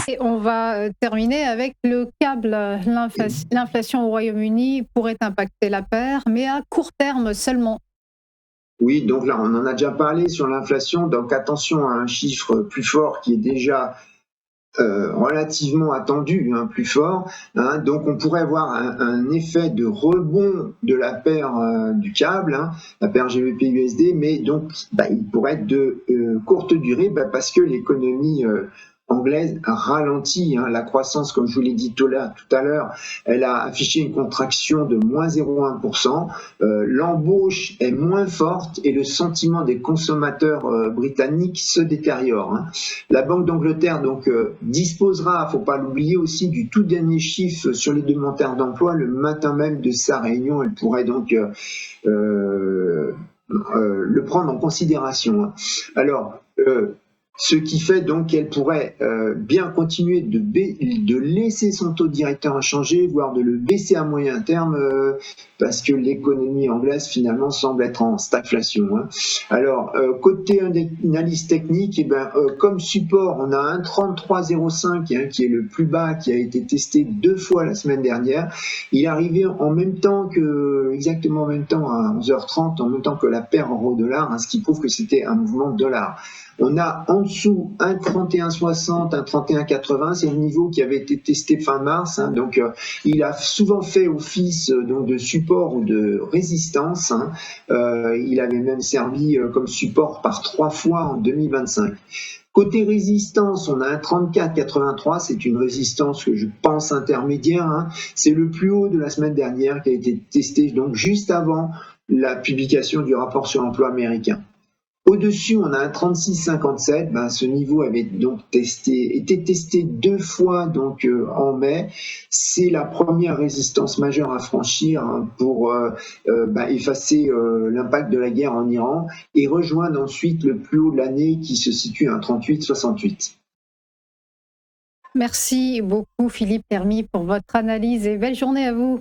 Et on va terminer avec le câble. L'inflation au Royaume-Uni pourrait impacter la paire, mais à court terme seulement. Oui, donc là, on en a déjà parlé sur l'inflation, donc attention à un chiffre plus fort qui est déjà relativement attendu, hein, plus fort, hein, donc on pourrait avoir un effet de rebond de la paire du câble, hein, la paire GBP-USD, mais donc il pourrait être de courte durée parce que l'économie anglaise ralentit, hein, la croissance, comme je vous l'ai dit tout à l'heure, elle a affiché une contraction de moins 0,1%, l'embauche est moins forte et le sentiment des consommateurs britanniques se détériore, hein. La Banque d'Angleterre donc disposera, faut pas l'oublier aussi, du tout dernier chiffre sur les demandeurs d'emploi le matin même de sa réunion. Elle pourrait donc le prendre en considération, hein. Alors, ce qui fait donc qu'elle pourrait bien continuer de laisser son taux directeur inchangé, voire de le baisser à moyen terme, parce que l'économie anglaise finalement semble être en stagflation, hein. Alors, côté analyse technique, comme support, on a un 33,05 hein, qui est le plus bas, qui a été testé 2 fois la semaine dernière. Il est arrivé exactement en même temps, à 11h30, en même temps que la paire euro-dollar, hein, ce qui prouve que c'était un mouvement de dollar. On a en dessous un 31,60, un 31,80, c'est le niveau qui avait été testé fin mars, hein, donc il a souvent fait office donc de support ou de résistance, hein. Il avait même servi comme support par 3 fois en 2025. Côté résistance, on a un 34,83, c'est une résistance que je pense intermédiaire, hein. C'est le plus haut de la semaine dernière qui a été testé donc juste avant la publication du rapport sur l'emploi américain. Au-dessus, on a un 36,57. Ce niveau avait donc été testé 2 fois donc en mai. C'est la première résistance majeure à franchir, hein, pour effacer l'impact de la guerre en Iran et rejoindre ensuite le plus haut de l'année qui se situe à 38,68. Merci beaucoup Philippe Hermy pour votre analyse et belle journée à vous.